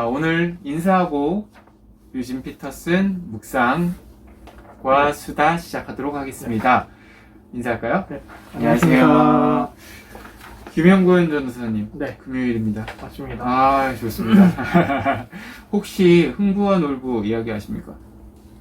오늘 인사하고 유진 피터슨 묵상과 수다 시작하도록 하겠습니다. 인사할까요? 네. 안녕하세요. 김영근 전도사님. 네. 금요일입니다. 맞습니다. 아, 좋습니다. 혹시 흥부와 놀부 이야기 아십니까?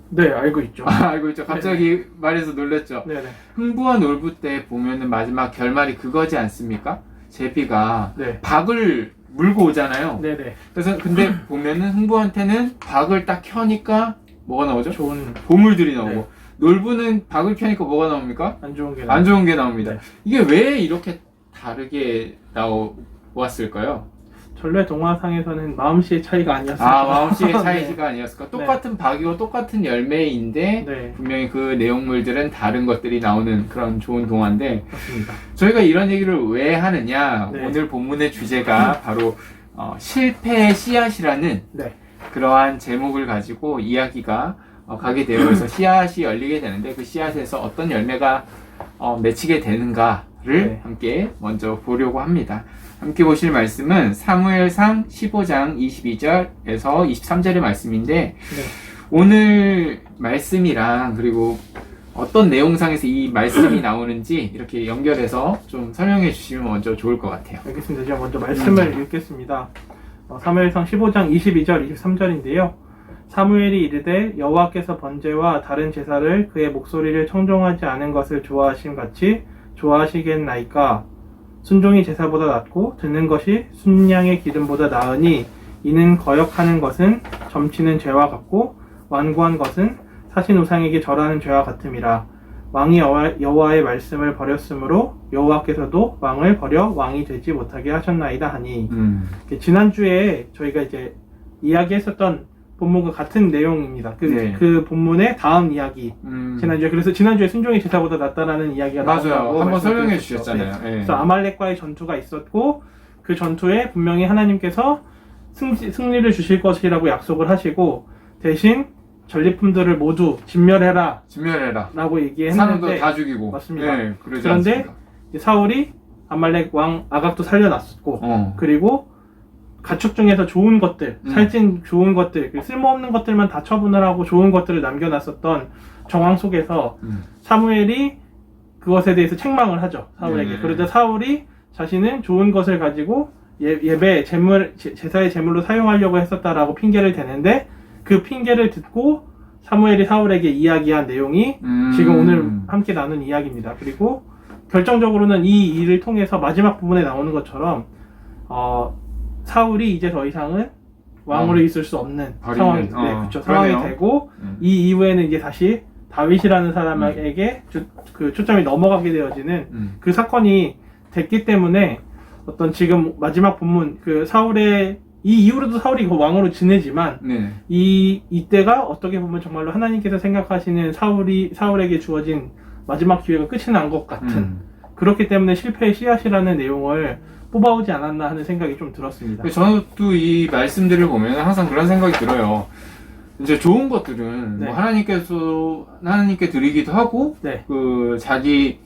네, 알고 있죠. 알고 있죠. 갑자기 말해서 놀랐죠. 네네. 흥부와 놀부 때 보면은 마지막 결말이 그거지 않습니까? 제비가 네. 박을 물고 오잖아요. 네네. 그래서 근데 보면은 흥부한테는 박을 딱 켜니까 뭐가 나오죠? 좋은, 보물들이 나오고, 네. 놀부는 박을 켜니까 뭐가 나옵니까? 안 좋은 게 안 좋은 게 나옵니다. 네. 이게 왜 이렇게 다르게 나왔을까요? 전래 동화상에서는 마음씨의 차이가 아니었을까. 마음씨의 네. 차이가 아니었을까? 똑같은 박이고 똑같은 열매인데 네. 분명히 그 내용물들은 다른 것들이 나오는 그런 좋은 동화인데, 맞습니다. 저희가 이런 얘기를 왜 하느냐? 네. 오늘 본문의 주제가 바로 실패의 씨앗이라는 네. 그러한 제목을 가지고 이야기가 가게 되어 있어서 씨앗이 열리게 되는데, 그 씨앗에서 어떤 열매가 맺히게 되는가를 네. 함께 먼저 보려고 합니다. 함께 보실 말씀은 사무엘상 15장 22절에서 23절의 말씀인데, 네. 오늘 말씀이랑 그리고 어떤 내용상에서 이 말씀이 나오는지 이렇게 연결해서 좀 설명해 주시면 먼저 좋을 것 같아요. 알겠습니다. 제가 먼저 말씀을 읽겠습니다. 사무엘상 15장 22절, 23절인데요. 사무엘이 이르되 여호와께서 번제와 다른 제사를 그의 목소리를 청종하지 않은 것을 좋아하심 같이 좋아하시겠나이까. 순종이 제사보다 낫고 듣는 것이 순양의 기름보다 나으니 이는 거역하는 것은 점치는 죄와 같고 완고한 것은 사신 우상에게 절하는 죄와 같음이라. 왕이 여호와의 말씀을 버렸으므로 여호와께서도 왕을 버려 왕이 되지 못하게 하셨나이다 하니, 지난주에 저희가 이제 이야기했었던 본문과 같은 내용입니다. 그 본문의 다음 이야기. 그래서 지난주에 순종이 제사보다 낫다라는 이야기가 맞아요. 나온다고 한번 설명해 말씀드렸었죠. 주셨잖아요. 네. 예. 그래서 아말렉과의 전투가 있었고, 그 전투에 분명히 하나님께서 승리를 주실 것이라고 약속을 하시고, 대신 전리품들을 모두 진멸해라 라고 얘기했는데, 사람도 다 죽이고. 맞습니다. 네, 그런데 이제 사울이 아말렉 왕 아각도 살려놨었고, 그리고 가축 중에서 좋은 것들, 살찐 좋은 것들, 쓸모없는 것들만 다 처분을 하고 좋은 것들을 남겨놨었던 정황 속에서 사무엘이 그것에 대해서 책망을 하죠, 사울에게. 그러자 사울이 자신은 좋은 것을 가지고 예배, 제사의 제물로 사용하려고 했었다라고 핑계를 대는데, 그 핑계를 듣고 사무엘이 사울에게 이야기한 내용이 지금 오늘 함께 나눈 이야기입니다. 그리고 결정적으로는 이 일을 통해서 마지막 부분에 나오는 것처럼 사울이 이제 더 이상은 왕으로 있을 수 없는 상황이, 상황이 되고, 이 이후에는 이제 다시 다윗이라는 사람에게 그 초점이 넘어가게 되어지는 그 사건이 됐기 때문에, 어떤 지금 마지막 본문, 그 사울의 이 이후로도 사울이 그 왕으로 지내지만, 이때가 어떻게 보면 정말로 하나님께서 생각하시는 사울에게 주어진 마지막 기회가 끝이 난 것 같은, 그렇기 때문에 실패의 씨앗이라는 내용을 뽑아오지 않았나 하는 생각이 좀 들었습니다. 저도 이 말씀들을 보면 항상 그런 생각이 들어요. 이제 좋은 것들은 네. 뭐 하나님께 드리기도 하고, 네. 그 자기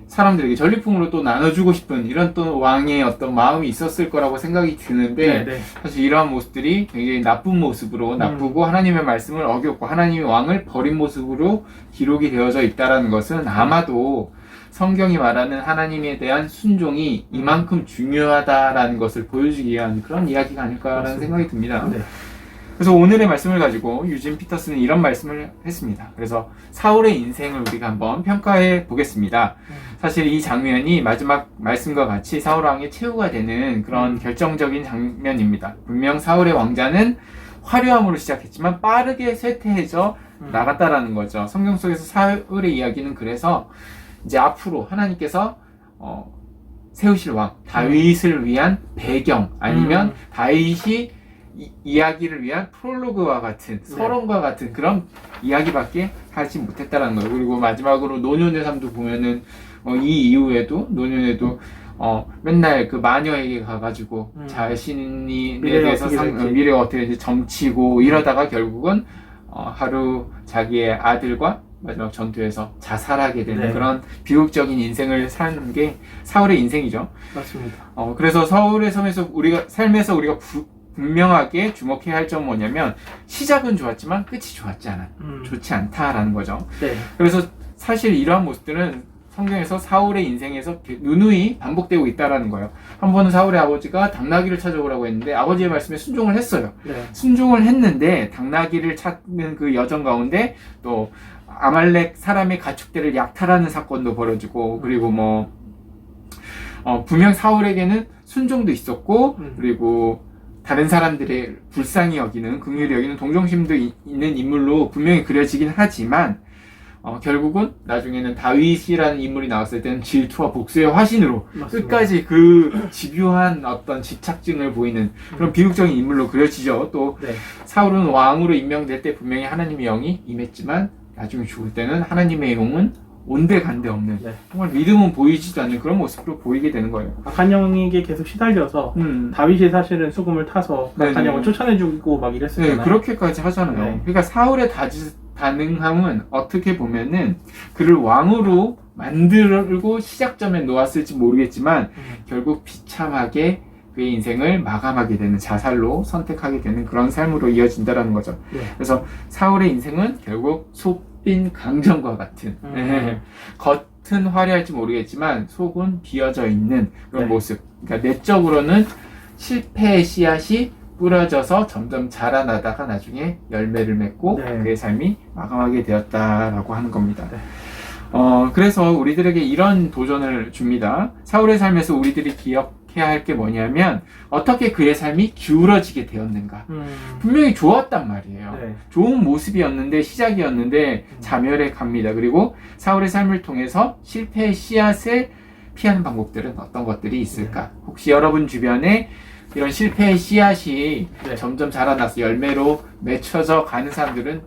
사람들에게 전리품으로 또 나눠주고 싶은 이런 또 왕의 어떤 마음이 있었을 거라고 생각이 드는데, 네. 사실 이러한 모습들이 굉장히 나쁜 모습으로, 나쁘고 하나님의 말씀을 어겼고 하나님의 왕을 버린 모습으로 기록이 되어져 있다는 것은 아마도 성경이 말하는 하나님에 대한 순종이 이만큼 중요하다라는 것을 보여주기 위한 그런 이야기가 아닐까라는 맞습니다. 생각이 듭니다. 네. 그래서 오늘의 말씀을 가지고 유진 피터슨은 이런 말씀을 했습니다. 그래서 사울의 인생을 우리가 한번 평가해 보겠습니다. 사실 이 장면이 마지막 말씀과 같이 사울 왕의 최후가 되는 그런 결정적인 장면입니다. 분명 사울의 왕자는 화려함으로 시작했지만 빠르게 쇠퇴해져 나갔다라는 거죠. 성경 속에서 사울의 이야기는 그래서 이제 앞으로 하나님께서 세우실 왕 다윗을 위한 배경, 아니면 다윗이 이야기를 위한 프롤로그와 같은, 서론과 같은 그런 이야기밖에 하지 못했다라는 거예요. 그리고 마지막으로 노년의 삶도 보면은 이 이후에도 노년에도 맨날 그 마녀에게 가가지고 자신이 대해서 미래가 어떻게 될지 점치고 이러다가 결국은 하루 자기의 아들과 마지막 전투에서 자살하게 되는 그런 비극적인 인생을 사는 게 사울의 인생이죠. 맞습니다. 그래서 사울의 삶에서 우리가 분명하게 주목해야 할 점은 뭐냐면 시작은 좋았지만 끝이 좋지 않다라는 거죠. 네. 그래서 사실 이러한 모습들은 성경에서 사울의 인생에서 누누이 반복되고 있다라는 거예요. 한 번은 사울의 아버지가 당나귀를 찾아오라고 했는데 아버지의 말씀에 순종을 했어요. 네. 순종을 했는데 당나귀를 찾는 그 여정 가운데 또 아말렉 사람의 가축들을 약탈하는 사건도 벌어지고 그리고 분명 사울에게는 순종도 있었고 그리고 다른 사람들의 불쌍히 여기는 긍휼히 여기는 동정심도 있는 인물로 분명히 그려지긴 하지만 결국은 나중에는 다윗이라는 인물이 나왔을 때는 질투와 복수의 화신으로 맞습니다. 끝까지 그 집요한 어떤 집착증을 보이는 그런 비극적인 인물로 그려지죠. 또 네. 사울은 왕으로 임명될 때 분명히 하나님의 영이 임했지만 나중에 죽을 때는 하나님의 영은 온데간데 없는 네. 정말 믿음은 보이지도 않는 그런 모습으로 보이게 되는 거예요. 악한 영에게 계속 시달려서 다윗이 사실은 수금을 타서 악한 네네. 영을 쫓아내주고 막 이랬었잖아요. 네, 그렇게까지 하잖아요. 네. 그러니까 사울의 가능함은 어떻게 보면은 그를 왕으로 만들고 시작점에 놓았을지 모르겠지만 결국 비참하게 그의 인생을 마감하게 되는 자살로 선택하게 되는 그런 삶으로 이어진다라는 거죠. 네. 그래서 사울의 인생은 결국 솥빈 강정과 같은 겉은 화려할지 모르겠지만 속은 비어져 있는 그런 네. 모습. 그러니까 내적으로는 실패의 씨앗이 뿌려져서 점점 자라나다가 나중에 열매를 맺고 네. 그의 삶이 마감하게 되었다라고 하는 겁니다. 네. 그래서 우리들에게 이런 도전을 줍니다. 사울의 삶에서 우리들이 기억해야 할 게 뭐냐면 어떻게 그의 삶이 기울어지게 되었는가. 분명히 좋았단 말이에요. 네. 좋은 모습이었는데 시작이었는데 자멸해 갑니다. 그리고 사울의 삶을 통해서 실패의 씨앗을 피하는 방법들은 어떤 것들이 있을까? 혹시 여러분 주변에 이런 실패의 씨앗이 네. 점점 자라나서 열매로 맺혀져 가는 사람들은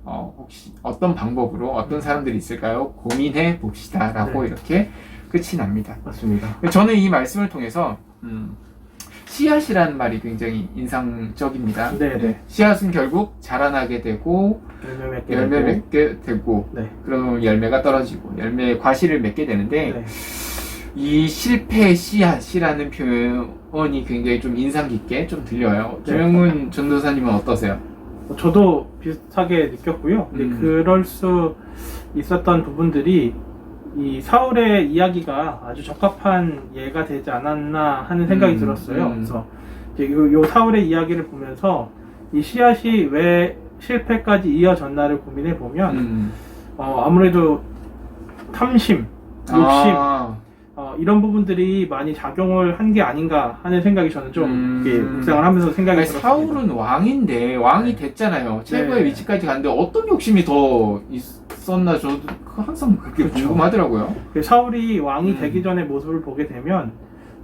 혹시 어떤 방법으로 어떤 사람들이 있을까요? 고민해 봅시다 라고 네. 이렇게 끝이 납니다. 맞습니다. 저는 이 말씀을 통해서 씨앗이라는 말이 굉장히 인상적입니다. 네. 씨앗은 결국 자라나게 되고 열매 맺게 되고 네. 그러면 열매가 떨어지고 열매 과실을 맺게 되는데 네. 이 실패의 씨앗이라는 표현이 굉장히 좀 인상 깊게 좀 들려요. 네. 김영문 전도사님은 어떠세요? 저도 비슷하게 느꼈고요. 근데 그럴 수 있었던 부분들이 이 사울의 이야기가 아주 적합한 예가 되지 않았나 하는 생각이 들었어요. 그래서 이제 요 사울의 이야기를 보면서 이 씨앗이 왜 실패까지 이어졌나를 고민해 보면 아무래도 탐심, 욕심 이런 부분들이 많이 작용을 한 게 아닌가 하는 생각이 저는 좀 이렇게 묵상을 하면서 생각이 들었습니다. 사울은 왕인데 왕이 됐잖아요. 최고의 위치까지 갔는데 어떤 욕심이 더 있었나 저도 항상 그렇게 그렇죠. 궁금하더라고요. 사울이 왕이 되기 전의 모습을 보게 되면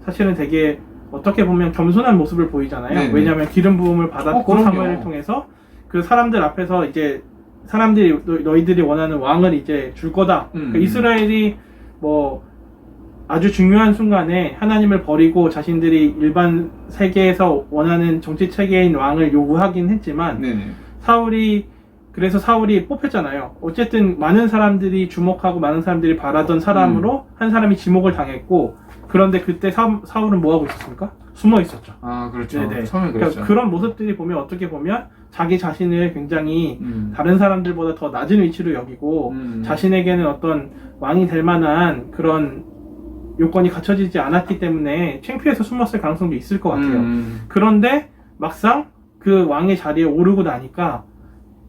사실은 되게 어떻게 보면 겸손한 모습을 보이잖아요. 네네. 왜냐하면 기름 부음을 받았고 그럼요. 사무엘을 통해서 그 사람들 앞에서 이제 사람들이 너희들이 원하는 왕을 이제 줄 거다. 그러니까 이스라엘이 뭐 아주 중요한 순간에 하나님을 버리고 자신들이 일반 세계에서 원하는 정치 체계인 왕을 요구하긴 했지만 네네. 그래서 사울이 뽑혔잖아요. 어쨌든 많은 사람들이 주목하고 많은 사람들이 바라던 사람으로 한 사람이 지목을 당했고 그런데 그때 사울은 뭐 하고 있었습니까? 숨어 있었죠. 아 그렇죠. 네네. 처음에 그렇죠. 그러니까 그런 모습들이 보면 어떻게 보면 자기 자신을 굉장히 다른 사람들보다 더 낮은 위치로 여기고 자신에게는 어떤 왕이 될 만한 그런 요건이 갖춰지지 않았기 때문에 창피해서 숨었을 가능성도 있을 것 같아요. 그런데 막상 그 왕의 자리에 오르고 나니까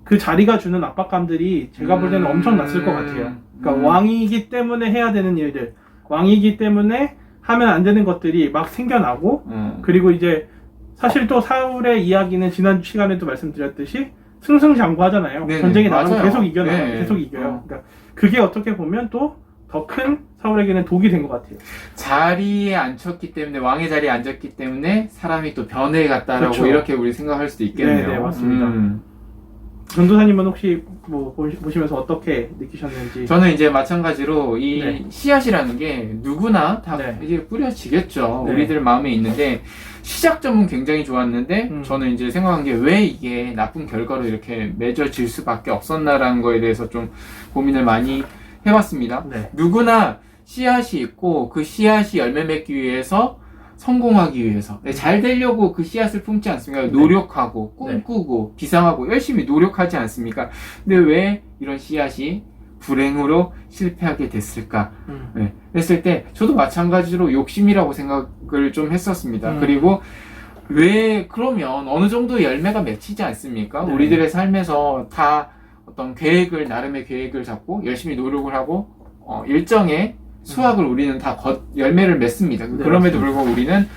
그 자리가 주는 압박감들이 제가 볼 때는 엄청났을 것 같아요. 그러니까 왕이기 때문에 해야 되는 일들, 왕이기 때문에 하면 안 되는 것들이 막 생겨나고 그리고 이제 사실 또 사울의 이야기는 지난 시간에도 말씀드렸듯이 승승장구하잖아요. 네네, 전쟁에 나가면 맞아요. 계속 이겨나요. 네. 계속 이겨요. 그러니까 그게 어떻게 보면 또 더 큰 사울에게는 독이 된 것 같아요. 자리에 앉혔기 때문에 왕의 자리에 앉았기 때문에 사람이 또 변해갔다라고 그렇죠. 이렇게 우리 생각할 수도 있겠네요. 네, 맞습니다. 전도사님은 혹시 뭐 보시면서 어떻게 느끼셨는지? 저는 이제 마찬가지로 이 네. 씨앗이라는 게 누구나 다 네. 이제 뿌려지겠죠. 네. 우리들 마음에 있는데 시작점은 굉장히 좋았는데 저는 이제 생각한 게 왜 이게 나쁜 결과로 이렇게 맺어질 수밖에 없었나라는 거에 대해서 좀 고민을 많이 해봤습니다. 네. 누구나 씨앗이 있고 그 씨앗이 열매 맺기 위해서 성공하기 위해서 잘 되려고 그 씨앗을 품지 않습니까? 노력하고 꿈꾸고 비상하고 열심히 노력하지 않습니까? 근데 왜 이런 씨앗이 불행으로 실패하게 됐을까? 했을 때 저도 마찬가지로 욕심이라고 생각을 좀 했었습니다. 그리고 왜 그러면 어느 정도 열매가 맺히지 않습니까? 우리들의 삶에서 다 어떤 계획을 나름의 계획을 잡고 열심히 노력을 하고 일정의 수확을 우리는 다 열매를 맺습니다. 그럼에도 불구하고 우리는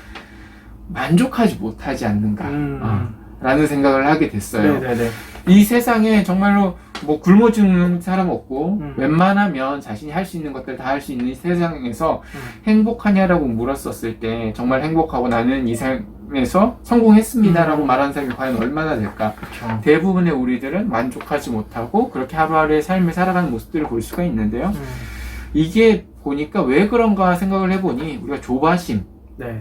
만족하지 못하지 않는가 라는 생각을 하게 됐어요. 이 세상에 정말로 뭐 굶어 죽는 사람 없고 웬만하면 자신이 할 수 있는 것들 다 할 수 있는 이 세상에서 행복하냐라고 물었었을 때 정말 행복하고 나는 이 삶에서 성공했습니다라고 말하는 사람이 과연 얼마나 될까? 그쵸. 대부분의 우리들은 만족하지 못하고 그렇게 하루하루의 삶을 살아가는 모습들을 볼 수가 있는데요. 이게 보니까 왜 그런가 생각을 해보니 우리가 조바심,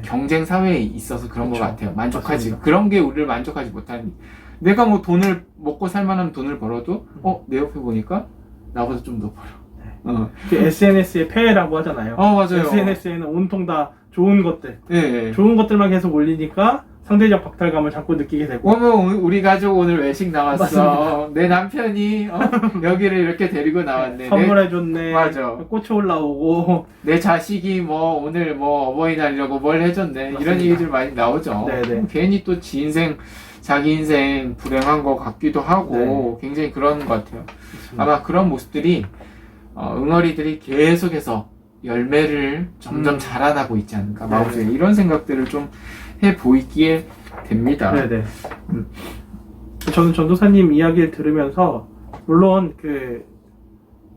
경쟁 사회에 있어서 그런 것 같아요. 만족하지 그런 게 우리를 만족하지 못하는. 내가 뭐 돈을 먹고 살만한 돈을 벌어도 내 옆에 보니까 나보다 좀 더 벌어. SNS의 폐해라고 하잖아요. 맞아요. SNS에는 온통 다 좋은 것들, 네. 좋은 것들만 계속 올리니까 상대적 박탈감을 자꾸 느끼게 되고. 우리 가족 오늘 외식 나왔어. 맞습니다. 내 남편이 여기를 이렇게 데리고 나왔네. 선물해줬네. 맞아. 꽃이 올라오고. 내 자식이 뭐 오늘 뭐 어버이날이라고 뭘 해줬네. 맞습니다. 이런 얘기들 많이 나오죠. 네네. 괜히 또 자기 인생 불행한 것 같기도 하고 굉장히 그런 것 같아요. 아마 그런 모습들이 응어리들이 계속해서 열매를 점점 자라나고 있지 않을까 마음속에 이런 생각들을 좀 해 보이기에 됩니다. 네네. 저는 전도사님 이야기를 들으면서 물론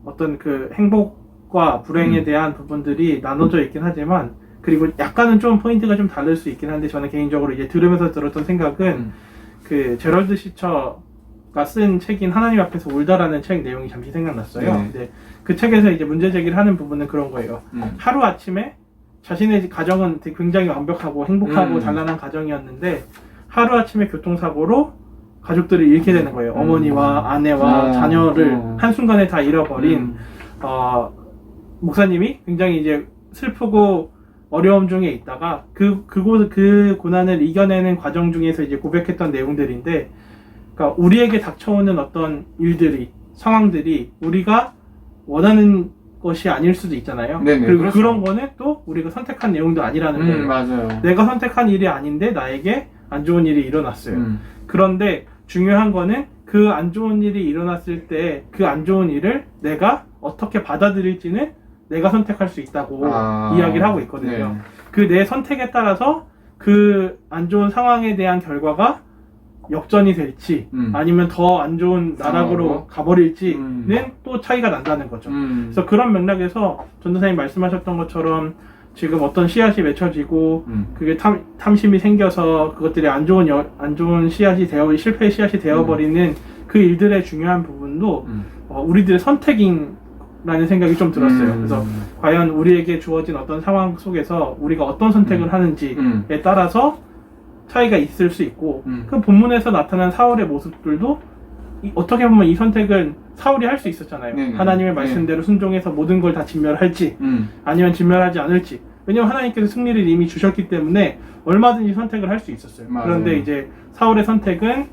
어떤 행복과 불행에 대한 부분들이 나눠져 있긴 하지만 그리고 약간은 좀 포인트가 좀 다를 수 있긴 한데 저는 개인적으로 이제 들으면서 들었던 생각은 제럴드 시처가 쓴 책인 하나님 앞에서 울다라는 책 내용이 잠시 생각났어요. 근데 그 책에서 이제 문제 제기를 하는 부분은 그런 거예요. 하루 아침에 자신의 가정은 되게 굉장히 완벽하고 행복하고 단란한 가정이었는데 하루 아침에 교통사고로 가족들을 잃게 되는 거예요. 어머니와 아내와 자녀를 한순간에 다 잃어버린 목사님이 굉장히 이제 슬프고 어려움 중에 있다가 그 고난을 이겨내는 과정 중에서 이제 고백했던 내용들인데, 그러니까 우리에게 닥쳐오는 어떤 일들이, 상황들이 우리가 원하는 것이 아닐 수도 있잖아요. 네네, 그리고 그렇죠. 그런 거는 또 우리가 선택한 내용도 아니라는 거예요. 맞아요. 내가 선택한 일이 아닌데 나에게 안 좋은 일이 일어났어요. 그런데 중요한 거는 그 안 좋은 일이 일어났을 때 그 안 좋은 일을 내가 어떻게 받아들일지는 내가 선택할 수 있다고 이야기를 하고 있거든요. 그 내 선택에 따라서 그 안 좋은 상황에 대한 결과가 역전이 될지 아니면 더 안 좋은 나락으로 가버릴지는 또 차이가 난다는 거죠. 그래서 그런 맥락에서 전도사님 말씀하셨던 것처럼 지금 어떤 씨앗이 맺혀지고 그게 탐심이 생겨서 그것들이 안 좋은 씨앗이 실패의 씨앗이 되어버리는 그 일들의 중요한 부분도 우리들의 선택이라는 생각이 좀 들었어요. 그래서 과연 우리에게 주어진 어떤 상황 속에서 우리가 어떤 선택을 하는지에 따라서 차이가 있을 수 있고 그 본문에서 나타난 사울의 모습들도 어떻게 보면 이 선택은 사울이 할 수 있었잖아요. 하나님의 말씀대로 순종해서 모든 걸 다 진멸할지 아니면 진멸하지 않을지. 왜냐면 하나님께서 승리를 이미 주셨기 때문에 얼마든지 선택을 할 수 있었어요. 맞아요. 그런데 이제 사울의 선택은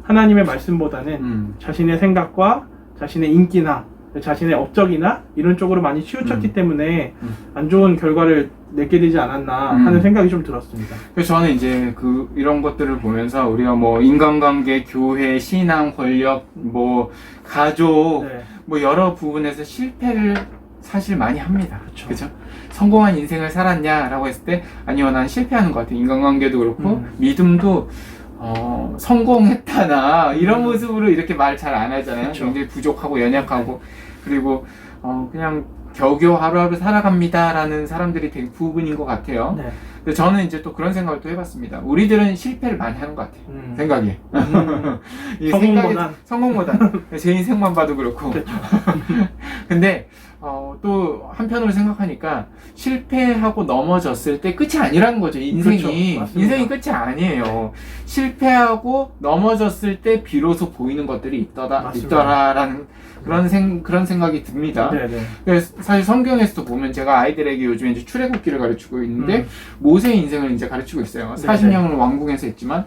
하나님의 말씀보다는 자신의 생각과 자신의 인기나 자신의 업적이나 이런 쪽으로 많이 치우쳤기 때문에 안 좋은 결과를 내게 되지 않았나 하는 생각이 좀 들었습니다. 그래서 저는 이제 이런 것들을 보면서 우리가 뭐 인간관계, 교회, 신앙, 권력, 뭐 가족, 뭐 여러 부분에서 실패를 사실 많이 합니다. 그렇죠? 성공한 인생을 살았냐라고 했을 때 아니요, 난 실패하는 것 같아요. 인간관계도 그렇고 믿음도 성공했다나 이런 모습으로 이렇게 말 잘 안 하잖아요. 그쵸. 굉장히 부족하고 연약하고 그리고 그냥 겨우겨우 하루하루 살아갑니다라는 사람들이 대부분인 것 같아요. 근데 저는 이제 또 그런 생각을 또 해봤습니다. 우리들은 실패를 많이 하는 것 같아요. 생각에. 이 성공보단. 성공보다 제 인생만 봐도 그렇고. 근데 또 한편으로 생각하니까 실패하고 넘어졌을 때 끝이 아니라는 거죠. 인생이. 그렇죠. 맞습니다. 인생이 끝이 아니에요. 실패하고 넘어졌을 때 비로소 보이는 것들이 맞습니다. 있더라라는 그런 생각이 듭니다. 네네. 그래서 사실 성경에서도 보면 제가 아이들에게 요즘에 이제 출애굽기를 가르치고 있는데 모세의 인생을 이제 가르치고 있어요. 40년을 왕궁에서 했지만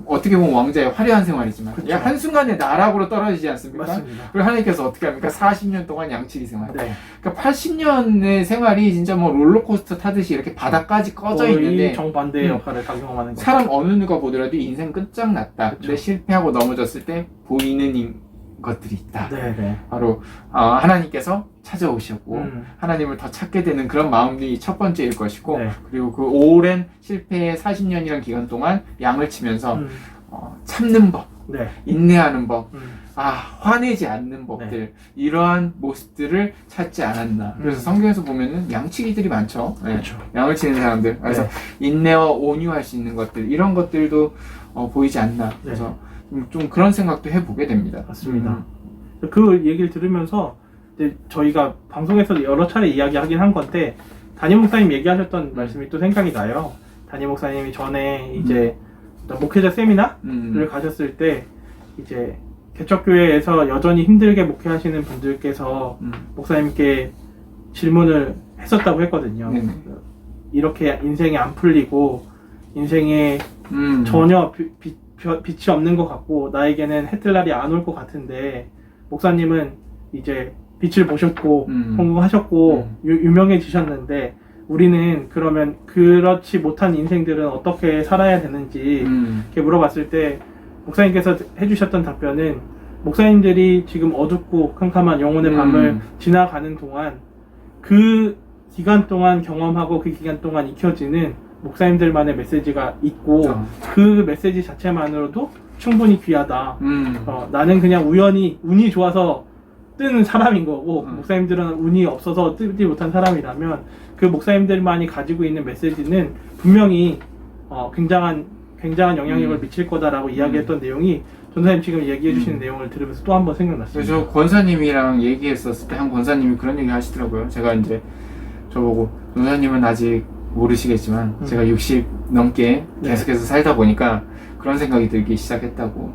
어떻게 보면 왕자의 화려한 생활이지만 그쵸. 한순간에 나락으로 떨어지지 않습니까? 맞습니다. 그리고 하나님께서 어떻게 합니까? 40년 동안 양치기 생활. 네. 그러니까 80년의 생활이 진짜 뭐 롤러코스터 타듯이 이렇게 바닥까지 꺼져 거의 있는데 정반대의 역할을 작용하는 거죠. 사람 어느 누가 보더라도 인생 끝장났다. 그쵸. 근데 실패하고 넘어졌을 때 보이는 것들이 있다. 네네. 바로 하나님께서 찾아오셨고 음. 하나님을 더 찾게 되는 그런 마음이 첫 번째일 것이고 네. 그리고 그 오랜 실패의 40년이란 기간 동안 양을 치면서 참는 법, 네. 인내하는 법, 음. 화내지 않는 법들 이러한 모습들을 찾지 않았나. 그래서 성경에서 보면은 양치기들이 많죠. 네. 그렇죠. 양을 치는 사람들. 그래서 인내와 온유할 수 있는 것들 이런 것들도 보이지 않나. 그래서 좀 그런 생각도 해보게 됩니다. 맞습니다. 그 얘기를 들으면서 이제 저희가 방송에서 여러 차례 이야기하긴 한 건데 담임 목사님 얘기하셨던 말씀이 또 생각이 나요. 담임 목사님이 전에 이제 목회자 세미나를 가셨을 때 이제 개척교회에서 여전히 힘들게 목회하시는 분들께서 목사님께 질문을 했었다고 했거든요. 네네. 이렇게 인생이 안 풀리고 인생에 전혀 빛이 없는 것 같고 나에게는 해뜰 날이 안 올 것 같은데 목사님은 이제 빛을 보셨고 성공하셨고 유명해지셨는데 우리는 그러면 그렇지 못한 인생들은 어떻게 살아야 되는지 이렇게 물어봤을 때 목사님께서 해주셨던 답변은 목사님들이 지금 어둡고 캄캄한 영혼의 밤을 지나가는 동안 그 기간 동안 경험하고 그 기간 동안 익혀지는 목사님들만의 메시지가 있고 그 메시지 자체만으로도 충분히 귀하다. 나는 그냥 우연히 운이 좋아서 뜨는 사람인 거고 목사님들은 운이 없어서 뜨지 못한 사람이라면 그 목사님들만이 가지고 있는 메시지는 분명히 굉장한 영향력을 미칠 거다라고 이야기했던 내용이 전사님 지금 얘기해 주시는 내용을 들으면서 또 한 번 생각났습니다. 그래서 권사님이랑 얘기했었을 때 한 권사님이 그런 얘기 하시더라고요. 제가 이제 저보고 권사님은 아직 모르시겠지만 제가 60 넘게 계속해서 살다 보니까 그런 생각이 들기 시작했다고.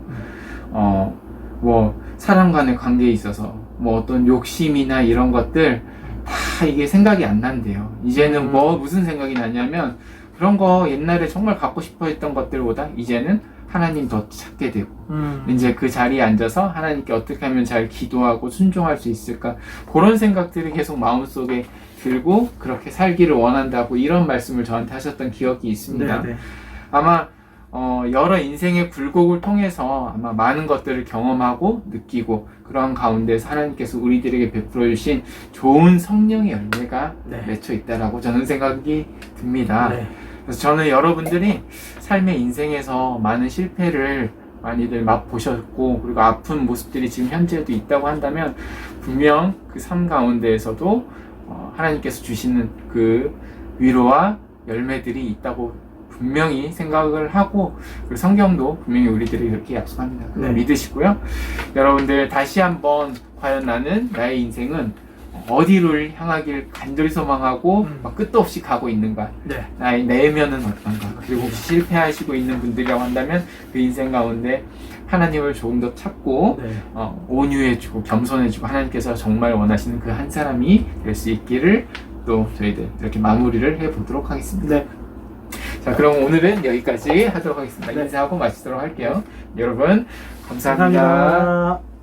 뭐 사람 간의 관계에 있어서 뭐 어떤 욕심이나 이런 것들 다 이게 생각이 안 난대요. 이제는 무슨 생각이 나냐면 그런 거 옛날에 정말 갖고 싶어 했던 것들보다 이제는 하나님 더 찾게 되고 이제 그 자리에 앉아서 하나님께 어떻게 하면 잘 기도하고 순종할 수 있을까 그런 생각들이 계속 마음속에 들고 그렇게 살기를 원한다고 이런 말씀을 저한테 하셨던 기억이 있습니다. 네네. 아마 여러 인생의 굴곡을 통해서 아마 많은 것들을 경험하고 느끼고 그런 가운데서 하나님께서 우리들에게 베풀어 주신 좋은 성령의 열매가 맺혀 있다라고 저는 생각이 듭니다. 네. 그래서 저는 여러분들이 삶의 인생에서 많은 실패를 많이들 맛보셨고 그리고 아픈 모습들이 지금 현재도 있다고 한다면 분명 그 삶 가운데에서도 하나님께서 주시는 그 위로와 열매들이 있다고 분명히 생각을 하고 그리고 성경도 분명히 우리들이 그렇게 약속합니다. 그걸 믿으시고요. 여러분들 다시 한번 과연 나의 인생은 어디를 향하길 간절히 소망하고 막 끝도 없이 가고 있는가? 나의 내면은 어떤가? 그리고 혹시 실패하시고 있는 분들이라고 한다면 그 인생 가운데 하나님을 조금 더 찾고 온유해지고 겸손해지고 하나님께서 정말 원하시는 그 한 사람이 될 수 있기를 또 저희들 이렇게 마무리를 해보도록 하겠습니다. 자, 그럼 오늘은 여기까지 하도록 하겠습니다. 인사하고 마치도록 할게요. 여러분 감사합니다.